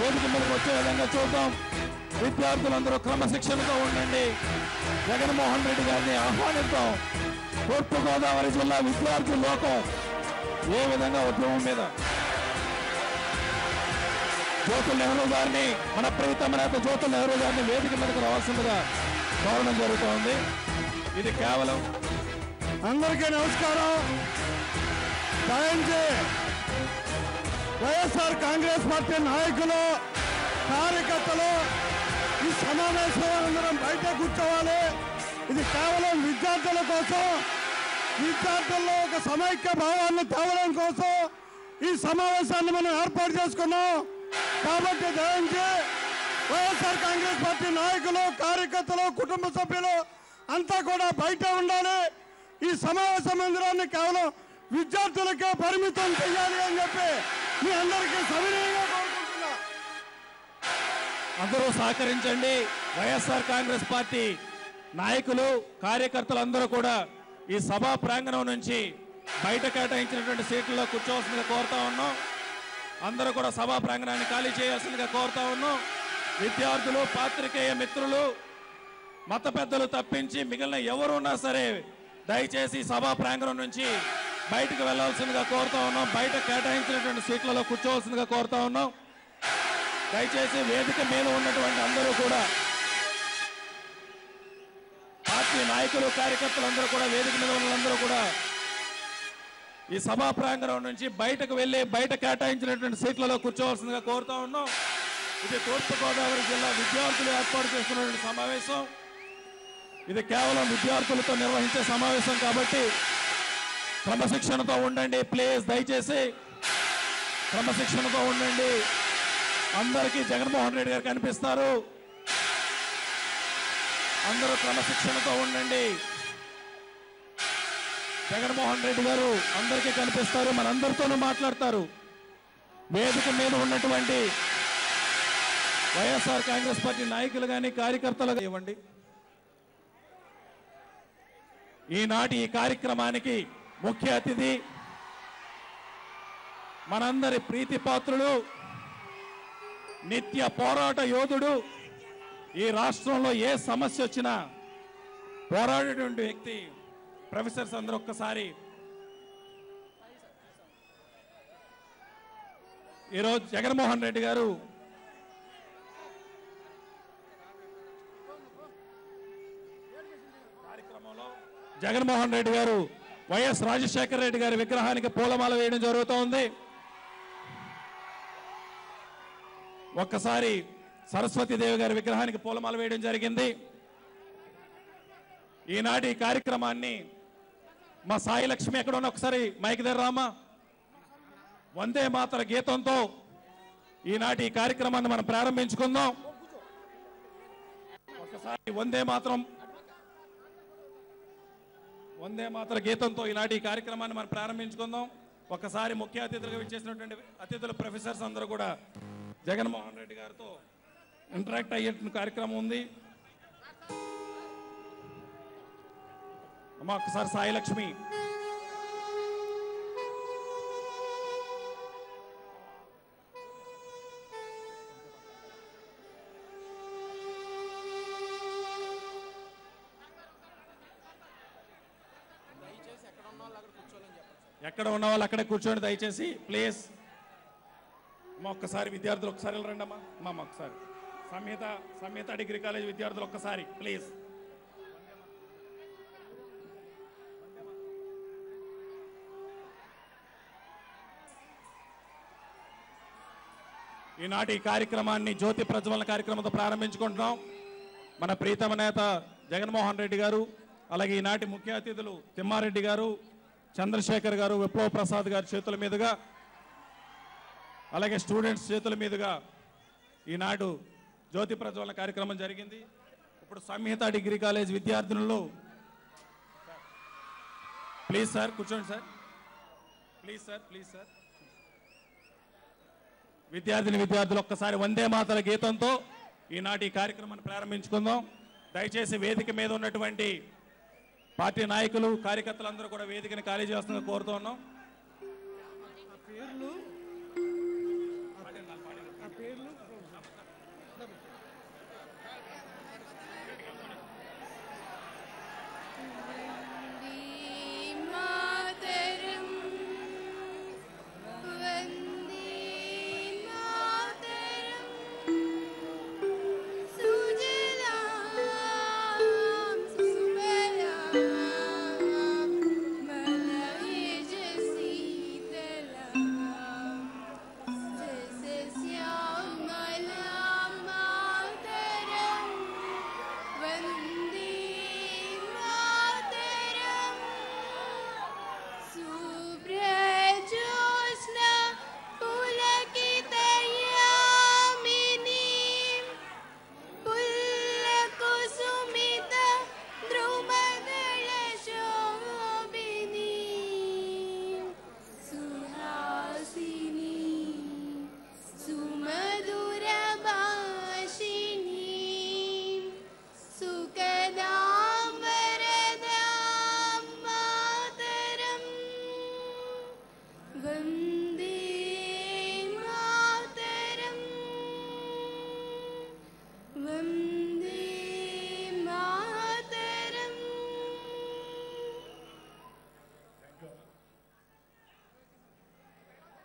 వేదిక మీదకి వచ్చే విధంగా చూద్దాం. విద్యార్థులందరూ క్రమశిక్షణతో ఉండండి. జగన్మోహన్ రెడ్డి గారిని ఆహ్వానిద్దాం. తూర్పుగోదావరి జిల్లా విద్యార్థి లోకం ఏ విధంగా ఉద్యమం మీద జ్యోతుల్ నెహ్రూ గారిని, మన ప్రీతమ నేత జ్యోతుల్ నెహ్రూ గారిని వేదిక మీదకి రావాల్సిందిగా కోరడం జరుగుతోంది. ఇది కేవలం అందరికీ నమస్కారం. వైఎస్ఆర్ కాంగ్రెస్ పార్టీ నాయకులు, కార్యకర్తలు ఈ సమావేశం అందరం బయట కూర్చోవాలి. ఇది కేవలం విద్యార్థుల కోసం, విద్యార్థుల్లో ఒక సమైక్య భావాన్ని తేవడం కోసం ఈ సమావేశాన్ని మనం ఏర్పాటు చేసుకున్నాం. కాబట్టి దయించి వైఎస్ఆర్ కాంగ్రెస్ పార్టీ నాయకులు, కార్యకర్తలు, కుటుంబ సభ్యులు అంతా కూడా బయట ఉండాలి. ఈ సమావేశ మందిరాన్ని కేవలం విద్యార్థులకే పరిమితం చేయాలి అని చెప్పి మీ అందరికీ సవినయంగా కోరుకుంటున్నా. అందరూ సహకరించండి. వైఎస్ఆర్ కాంగ్రెస్ పార్టీ నాయకులు, కార్యకర్తలు అందరూ కూడా ఈ సభా ప్రాంగణం నుంచి బయట కేటాయించినటువంటి సీట్లలో కూర్చోవలసిందిగా కోరుతా ఉన్నాం. అందరూ కూడా సభా ప్రాంగణాన్ని ఖాళీ చేయాల్సిందిగా కోరుతా ఉన్నాం. విద్యార్థులు, పాత్రికేయ మిత్రులు, మత పెద్దలు తప్పించి మిగిలిన ఎవరున్నా సరే దయచేసి సభా ప్రాంగణం నుంచి బయటకు వెళ్లాల్సిందిగా కోరుతా ఉన్నాం. బయట కేటాయించినటువంటి సీట్లలో కూర్చోవలసిందిగా కోరుతా ఉన్నాం. దయచేసి వేదిక మీద ఉన్నటువంటి అందరూ కూడా, పార్టీ నాయకులు, కార్యకర్తలు అందరూ కూడా, వేదిక మీద ఉన్న వాళ్ళందరూ కూడా ఈ సభా ప్రాంగణం నుంచి బయటకు వెళ్లి బయట కేటాయించినటువంటి సీట్లలో కూర్చోవలసిందిగా కోరుతా ఉన్నాం. ఇది తూర్పుగోదావరి జిల్లా విద్యార్థులు ఏర్పాటు చేస్తున్నటువంటి సమావేశం. ఇది కేవలం విద్యార్థులతో నిర్వహించే సమావేశం కాబట్టి క్రమశిక్షణతో ఉండండి. ప్లీజ్ దయచేసి క్రమశిక్షణతో ఉండండి. అందరికీ జగన్మోహన్ రెడ్డి గారు కనిపిస్తారు. అందరూ క్రమశిక్షణతో ఉండండి. జగన్మోహన్ రెడ్డి గారు అందరికీ కనిపిస్తారు, మనందరితోనూ మాట్లాడతారు. వేదిక మీద ఉన్నటువంటి వైఎస్ఆర్ కాంగ్రెస్ పార్టీ నాయకులు కానీ, కార్యకర్తలు ఇవ్వండి. ఈనాటి ఈ కార్యక్రమానికి ముఖ్య అతిథి మనందరి ప్రీతిపాత్రుడు, నిత్య పోరాట యోధుడు, ఈ రాష్ట్రంలో ఏ సమస్య వచ్చినా పోరాడేటువంటి వ్యక్తి ప్రొఫెసర్స్ అందరూ ఒక్కసారి ఈరోజు జగన్మోహన్ రెడ్డి గారు కార్యక్రమంలో జగన్మోహన్ రెడ్డి గారు వైఎస్ రాజశేఖర రెడ్డి గారి విగ్రహానికి పూలమాల వేయడం జరుగుతోంది. ఒక్కసారి సరస్వతీదేవి గారి విగ్రహానికి పూలమాల వేయడం జరిగింది. ఈనాటి కార్యక్రమాన్ని మా సాయి లక్ష్మి ఎక్కడ ఉన్న ఒకసారి మైక్ దగ్గర రామా. వందే మాతర గీతంతో ఈనాటి కార్యక్రమాన్ని మనం ప్రారంభించుకుందాం. ఒకసారి వందే మాతర గీతంతో ఈనాటి కార్యక్రమాన్ని మనం ప్రారంభించుకుందాం. ఒకసారి ముఖ్య అతిథులుగా విచ్చేసినటువంటి అతిథులు ప్రొఫెసర్స్ అందరూ కూడా జగన్మోహన్ రెడ్డి గారితో ఇంటరాక్ట్ అయ్యే కార్యక్రమం ఉంది. అమ్మా ఒకసారి సాయి లక్ష్మి. ఎక్కడ ఉన్న వాళ్ళు అక్కడే కూర్చోండి దయచేసి ప్లీజ్. అమ్మ ఒక్కసారి విద్యార్థులు ఒకసారి రండి అమ్మా. అమ్మ ఒకసారి సంహిత డిగ్రీ కాలేజ్ విద్యార్థులు ఒక్కసారి ప్లీజ్. ఈనాటి కార్యక్రమాన్ని జ్యోతి ప్రజ్వలన కార్యక్రమంతో ప్రారంభించుకుంటున్నాం. మన ప్రీతమ నేత జగన్మోహన్ రెడ్డి గారు, అలాగే ఈనాటి ముఖ్య అతిథులు తిమ్మారెడ్డి గారు, చంద్రశేఖర్ గారు, విప్లవ ప్రసాద్ గారి చేతుల మీదుగా, అలాగే స్టూడెంట్స్ చేతుల మీదుగా ఈనాడు జ్యోతి ప్రజ్వలన కార్యక్రమం జరిగింది. ఇప్పుడు సంహిత డిగ్రీ కాలేజ్ విద్యార్థులు ప్లీజ్ సార్ కూర్చోండి సార్. ప్లీజ్ సార్ విద్యార్థులు ఒక్కసారి వందే మాతర గీతంతో ఈనాటి కార్యక్రమాన్ని ప్రారంభించుకుందాం. దయచేసి వేదిక మీద ఉన్నటువంటి పార్టీ నాయకులు, కార్యకర్తలందరూ కూడా వేదికని ఖాళీ చేస్తుందని కోరుతూ ఉన్నాం.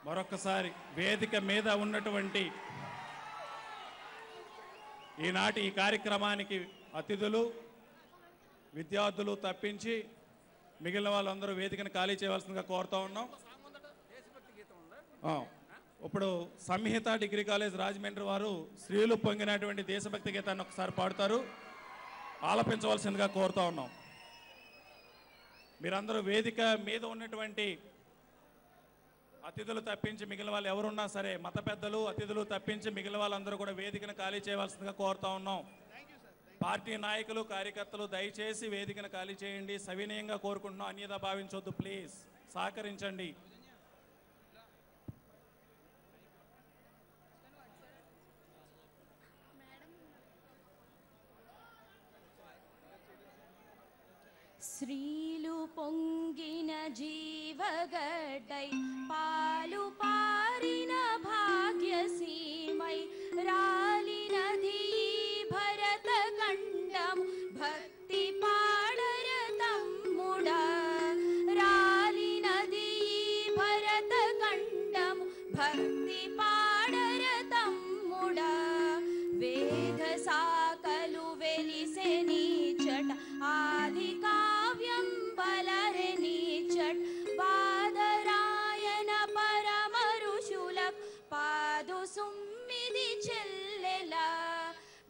మరొకసారి వేదిక మీద ఉన్నటువంటి ఈనాటి ఈ కార్యక్రమానికి అతిథులు విద్యార్థులు తప్పించి మిగిలిన వాళ్ళందరూ వేదికను ఖాళీ చేయవలసిందిగా కోరుతా ఉన్నాం. ఇప్పుడు సంహిత డిగ్రీ కాలేజ్ రాజమండ్రి వారు స్త్రీలు పొంగినటువంటి దేశభక్తి గీతాన్ని ఒకసారి పాడుతారు, ఆలపించవలసిందిగా కోరుతా ఉన్నాం. మీరందరూ వేదిక మీద ఉన్నటువంటి అతిథులు తప్పించి మిగిలిన వాళ్ళు ఎవరున్నా సరే, మత పెద్దలు అతిథులు తప్పించి మిగిలిన వాళ్ళందరూ కూడా వేదికను ఖాళీ చేయవలసిందిగా కోరుతా ఉన్నాం. పార్టీ నాయకులు కార్యకర్తలు దయచేసి వేదికను ఖాళీ చేయండి, సవినయంగా కోరుకుంటున్నాం. అన్యదా భావించొద్దు, ప్లీజ్ సహకరించండి. శ్రీలు పొంగిన జీవగడ్డై పాలు పారిన భాగ్యసీమై రాలినది భరత ఖండం భక్తి పాడర తమ్ముడా రాలినది భరత ఖండం భక్తి పాడర తమ్ముడా వేద సాకలు వెలిసెని చట ఆది కావ్యం బలరెని చట్ బాదరాయణ పరమ ఋషులకు పాదు సుమ్మిది చెల్లెల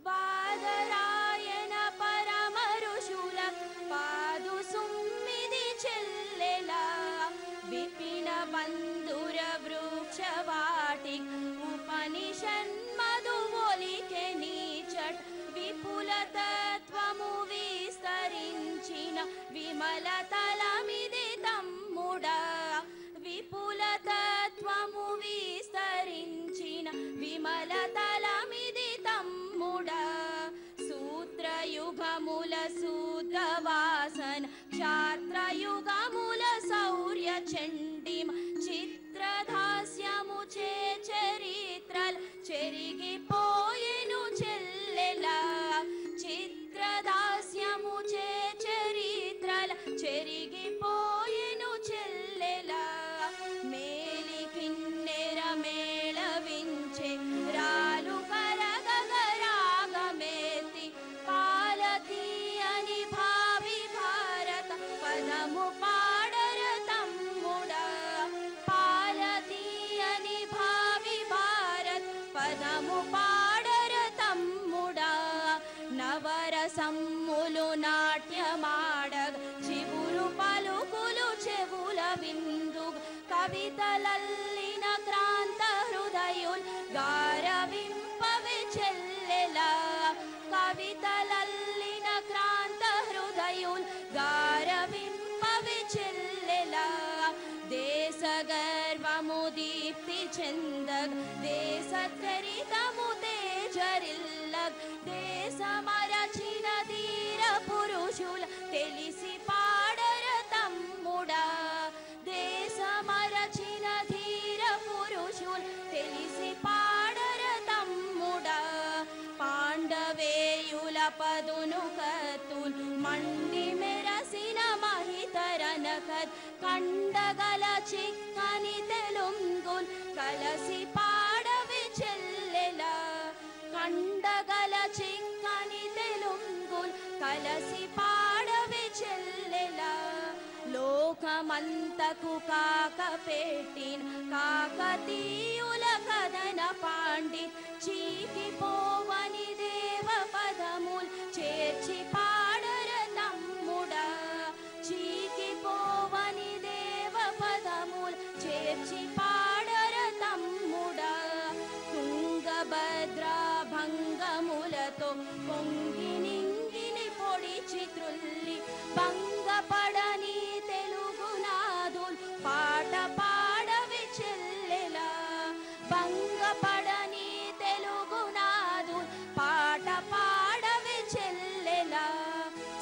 బాదరాయణ పరమ ఋషులకు పాదు సుమ్మిది చెల్లెల విపిన బంధుర వృక్షవాటి ఉపనిషన్మధు ఒలికె నీచట్ విపుల తత్వము విస్తరించిన విమల తలమిది తమ్ముడా విపుల తత్వము విస్తరించిన విమల తలమిది తమ్ముడా సూత్రయుగముల సూత్రవాసన క్షాత్రయుగముల శౌర్య చండిమ చిత్రధాస్యము చే చరిత్రల్ చెరిగిపోయెను చెల్లెల చిత్రదాస్యము చే చరిత్రల చెరిగిపోయెను చెల్లెల మేలి కిన్నెర మేళవించే రాలు కరగరాగమేతి పాలతి అని భావి భారత పదము పాడర తమ్ముడా పాలతి అని భావి భారత పదము పాడర తమ్ముడా నవరసమ్ములు నాట్యమాడగ చివురు పలుకులు చెవుల విందు కవితలల్లిన క్రాంత హృదయుల్ గారవింపవే చెల్లెల కవితలల్లిన క్రాంత హృదయుల్ గారవింపవే చెల్లెల దేశ గర్వము దీప్తి చెందగ దేశ చరితము తేజరిల్లగ దేశమరచిన ధీర పురుషుల తెలిసి పాడర తమ్ముడా దేశమరచిన ధీర పురుషుల తెలిసి పాడర తమ్ముడా పాండవేయుల పదును కత్తులు మండి మెరసిన మహితరన కత్ కండగల చిక్కని తెలుంగుల్ కలసి పాడవి చెల్లెల కండగల చిక్కని తెలుంగుల్ కలసి పాడవి చెల్లెల లోకమంతకు కాక పెట్టిన కాకతీయుల కథన పాండి చీకిపోవని దేవ పదముల్ చేర్చి పాడర తమ్ముడా చీకిపోవని దేవ పదముల్ చేర్చి పాడర తమ్ముడా తుంగభద్రా భంగములతో పొంగి నింగిని పొడి చిత్రుల్లి భంగపడని తెలుగునాదుల్ పాట పాడవి చెల్లెల భంగపడని తెలుగునాదుల్ పాట పాడవి చెల్లెల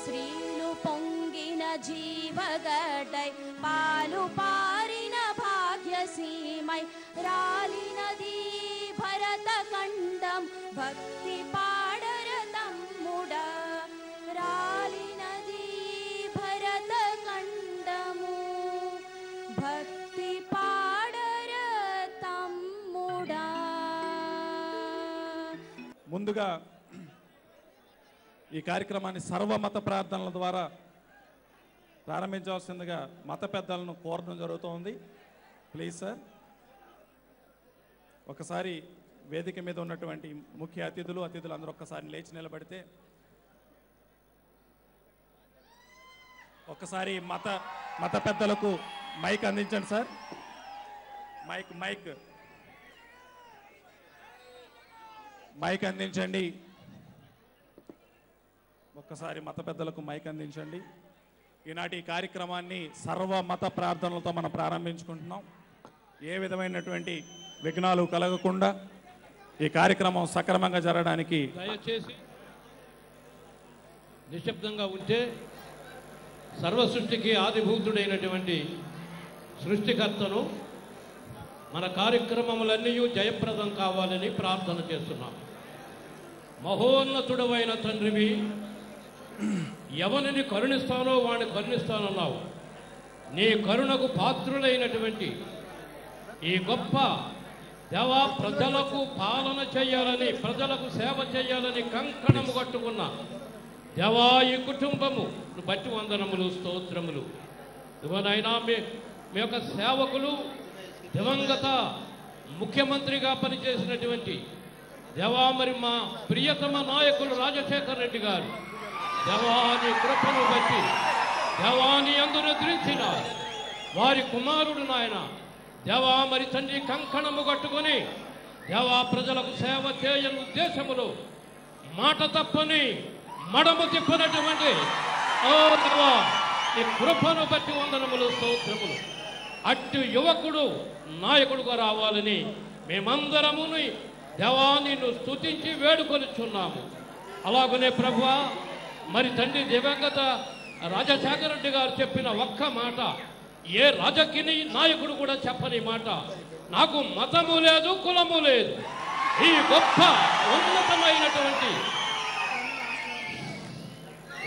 శ్రీలు పొంగిన జీవగడ్డై పాలు పారిన భాగ్యసీమై రాలినది భరత ఖండం భక్తి పాడర తమ్ముడా రాలినది భరత ఖండము భక్తి పాడర ముందుగా ఈ కార్యక్రమాన్ని సర్వమత ప్రార్థనల ద్వారా ప్రారంభించవలసిందిగా మత పెద్దలను కోరడం జరుగుతోంది. ప్లీజ్ సార్, ఒకసారి వేదిక మీద ఉన్నటువంటి ముఖ్య అతిథులు అందరూ ఒక్కసారి లేచి నిలబడితే, ఒక్కసారి మత పెద్దలకు మైక్ అందించండి సార్. మైక్ అందించండి. ఒక్కసారి మత పెద్దలకు మైక్ అందించండి. ఈనాటి కార్యక్రమాన్ని సర్వమత ప్రార్థనలతో మనం ప్రారంభించుకుంటున్నాం. ఏ విధమైనటువంటి విఘ్నాలు కలగకుండా ఈ కార్యక్రమం సక్రమంగా జరగడానికి దయచేసి నిశ్శబ్దంగా ఉంటే సర్వ సృష్టికి ఆదిభూతుడైనటువంటి సృష్టికర్తను మన కార్యక్రమములన్నీ జయప్రదం కావాలని ప్రార్థన చేస్తున్నాం. మహోన్నతుడమైన తండ్రివి, ఎవరిని కరుణిస్తానో వాడిని కరుణిస్తానన్నావు. నీ కరుణకు పాత్రులైనటువంటి ఈ గొప్ప దేవా, ప్రజలకు పాలన చేయాలని, ప్రజలకు సేవ చేయాలని కంకణము కట్టుకున్న దేవా, ఈ కుటుంబము బట్టి వందనములు, స్తోత్రములు. ఇవనైనా మీ యొక్క సేవకులు, దివంగత ముఖ్యమంత్రిగా పనిచేసినటువంటి దేవా, మరి మా ప్రియతమ నాయకులు రాజశేఖర్ రెడ్డి గారు, దేవాని కృపను బట్టి దేవాని అందు నిద్రించిన వారి కుమారుడు నాయన దేవా, మరి తండ్రి కంకణము కట్టుకొని దేవా ప్రజలకు సేవ చేయని ఉద్దేశములో మాట తప్పని మడమ తిప్పనటువంటి ఓ దేవా, ఈ కృపను బట్టి వందనములు, స్తోత్రములు. అట్టి యువకుడు నాయకుడుగా రావాలని మేమందరము దేవా నిన్ను స్తుతించి వేడుకొనిచున్నాము. అలాగనే ప్రభువా, మరి తండ్రి దివంగత రాజశేఖర రెడ్డి గారు చెప్పిన ఒక్క మాట, ఏ రాజకీయ నాయకుడు కూడా చెప్పని మాట, నాకు మతము లేదు, కులము లేదు, ఈ గొప్ప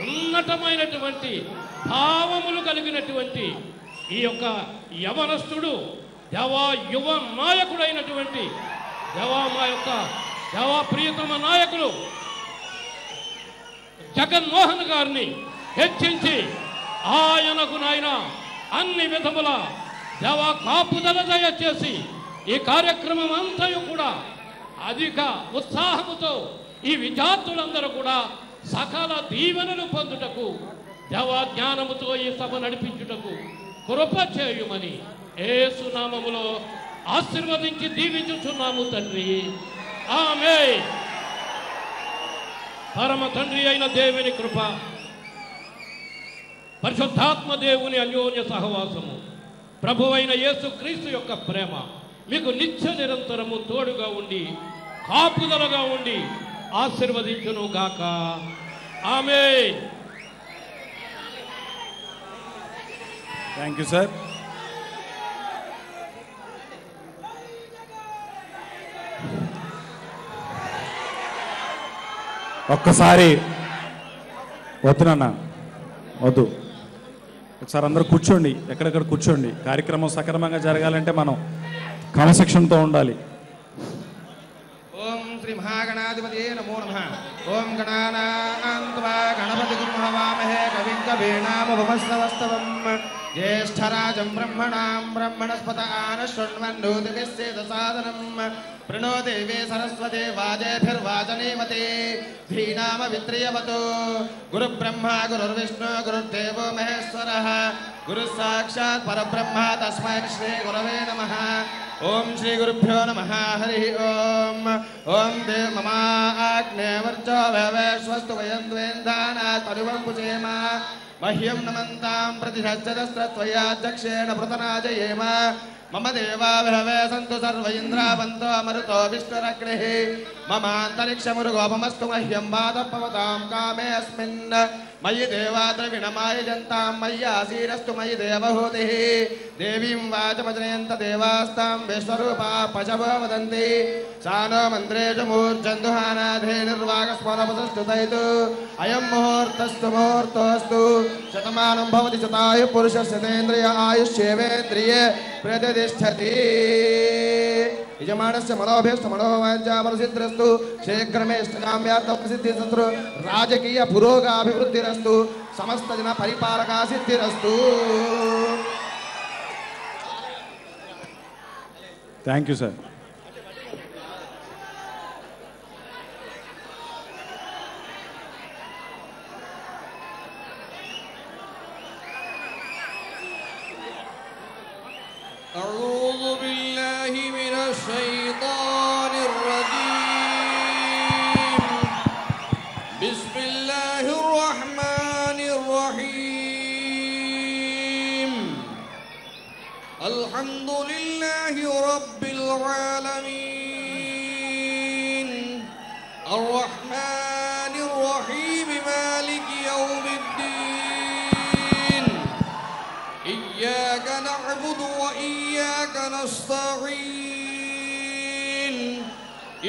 ఉన్నతమైనటువంటి భావములు కలిగినటువంటి ఈ యొక్క యవనస్తుడు దేవా, యువ నాయకుడైనటువంటి దేవా, మా యొక్క దేవా ప్రియతమ నాయకులు జగన్మోహన్ గారిని హెచ్చించి ఆయనకు నాయన అన్ని విధముల దేవా కాపుదల దయచేసి ఈ కార్యక్రమం అంతయు కూడా అధిక ఉత్సాహముతో ఈ విద్యార్థులందరూ కూడా సకల దీవెనలు పొందుటకు దేవా జ్ఞానముతో ఈ సభ నడిపించుటకు కృప చేయుమని యేసు నామములో ఆశీర్వదించి దీవించుచున్నాము తండ్రి. ఆమేన్. పరమ తండ్రి అయిన దేవుని కృప, పరిశుద్ధాత్మ దేవుని అన్యోన్య సహవాసము, ప్రభువైన యేసు క్రీస్తు యొక్క ప్రేమ మీకు నిత్య నిరంతరము తోడుగా ఉండి కాపుదలగా ఉండి ఆశీర్వదించును గాక. ఆమేన్. Thank you sir. ఒక్కసారి వద్దునన్నా, వద్దు, ఒకసారి అందరూ కూర్చోండి, ఎక్కడెక్కడ కూర్చోండి. కార్యక్రమం సక్రమంగా జరగాలంటే మనం క్రమశిక్షణతో ఉండాలి. ఓం శ్రీ మహాగణాధిపతి నమో నమః. ఓం గణానాం త్వా గణపతి హవామహే కవిం కవీనాముపమశ్రవస్తవం జ్యేష్ఠరాజం బ్రహ్మణాం బ్రహ్మణస్పత ఆనశృణ్వన్నోతిభిస్సేదసాదనం ప్రణో దేవే సరస్వతే వాజేభిర్వాజనేమతే ధీనామ విత్రియవతో గురు బ్రహ్మ గురుర్విష్ణు గురుర్దేవో మహేశ్వరః గురు సాక్షాత్ పరబ్రహ్మ తస్మై శ్రీ గురవే నమః. ఓం శ్రీ గురుభ్యో నమః. హరి ఓం. ఓం దేవ మమాగ్నేవర్చో భవేశ్వస్తు వయం ద్వేందానాత్ పరివం పుజేమ మహ్యం నమంతాం ప్రతిహచ్చదస్త్రత్వయాధ్యక్షేణ పృతనాజయేమ మమ దేవా భవే సంతు సర్వ ఇంద్రావంతో అమృతో విష్ణురగ్నిః మమాంతరిక్షమురుగోపమస్తు మహ్యం బాధపవతాం కామే అస్మిన్ మయి దేవా ద్రవిణమాయ జంతాం మయ్యాసీరస్తు మయి దేవహూతిః దేవీం వాచమజనయంత దేవాస్తాం విశ్వరూపా పశవో వదంతి సానో మంత్రేషు మూర్ఛన్దుహానాధే నిర్వాగస్వరపదస్తుతైతు అయం ముహూర్తస్తు ముహూర్తోస్తు శతమానం భవతి శతాయు పురుషస్య తేంద్రియ ఆయుష్యేవేంద్రియే ప్రతిష్టతి. యజమానస్య మనోభీష్ట మనోవాంఛాఫలసిద్ధిరస్తు శీఘ్రమేష్టకామ్యార్థసిద్ధిరస్తు రాజకీయ పురోగాభివృద్ధిరస్తు సమస్త జన పరిపాలకా సిద్ధిరస్తు. Thank you sir. أعوذ بالله من الشيطان الرجيم. بسم الله الرحمن الرحيم. الحمد لله رب العالمين الرحمن الرحيم مالك يوم الدين. إياك نعبد وإياك نستعين.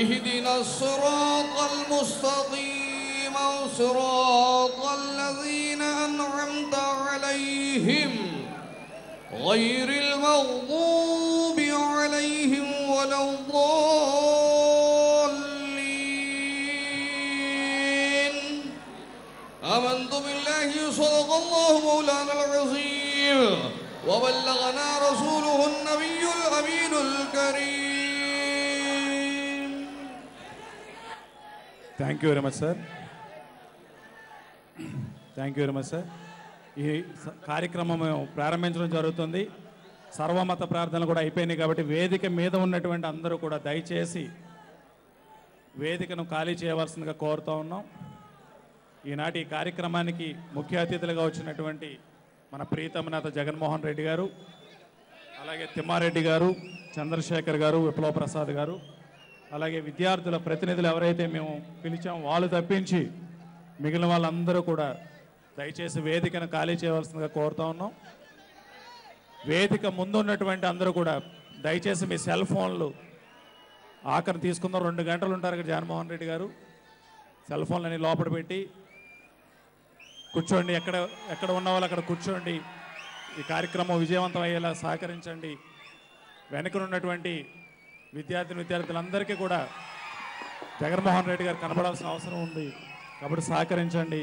اهدنا الصراط المستقيم صراط الذين أنعمت عليهم غير المغضوب عليهم ولا الضالين. آمنت بالله صدق الله مولانا العظيم وبلغنا رسوله النبي الأمين الكريم. Thank you very much sir. Thank you very much sir. ఈ కార్యక్రమం ప్రారంభించడం జరుగుతుంది. సర్వమత ప్రార్థనలు కూడా అయిపోయినాయి కాబట్టి వేదిక మీద ఉన్నటువంటి అందరూ కూడా దయచేసి వేదికను ఖాళీ చేయవలసిందిగా కోరుతూ ఉన్నాం. ఈనాటి ఈ కార్యక్రమానికి ముఖ్య అతిథులుగా వచ్చినటువంటి మన ప్రీతమ నేత జగన్మోహన్ రెడ్డి గారు, అలాగే తిమ్మారెడ్డి గారు, చంద్రశేఖర్ గారు, విప్లవ ప్రసాద్ గారు, అలాగే విద్యార్థుల ప్రతినిధులు ఎవరైతే మేము పిలిచాం వాళ్ళు తప్పించి మిగిలిన వాళ్ళందరూ కూడా దయచేసి వేదికను ఖాళీ చేయవలసిందిగా కోరుతా ఉన్నాం. వేదిక ముందు ఉన్నటువంటి అందరూ కూడా దయచేసి మీ సెల్ ఫోన్లు ఆఖరి తీసుకుందాం. 2 గంటలు ఉంటారు ఇక్కడ జగన్మోహన్ రెడ్డి గారు. సెల్ ఫోన్లని లోపల పెట్టి కూర్చోండి. ఎక్కడ ఉన్న వాళ్ళు అక్కడ కూర్చోండి. ఈ కార్యక్రమం విజయవంతం అయ్యేలా సహకరించండి. వెనుకనున్నటువంటి విద్యార్థులందరికీ కూడా జగన్మోహన్ రెడ్డి గారు కనబడాల్సిన అవసరం ఉంది కాబట్టి సహకరించండి.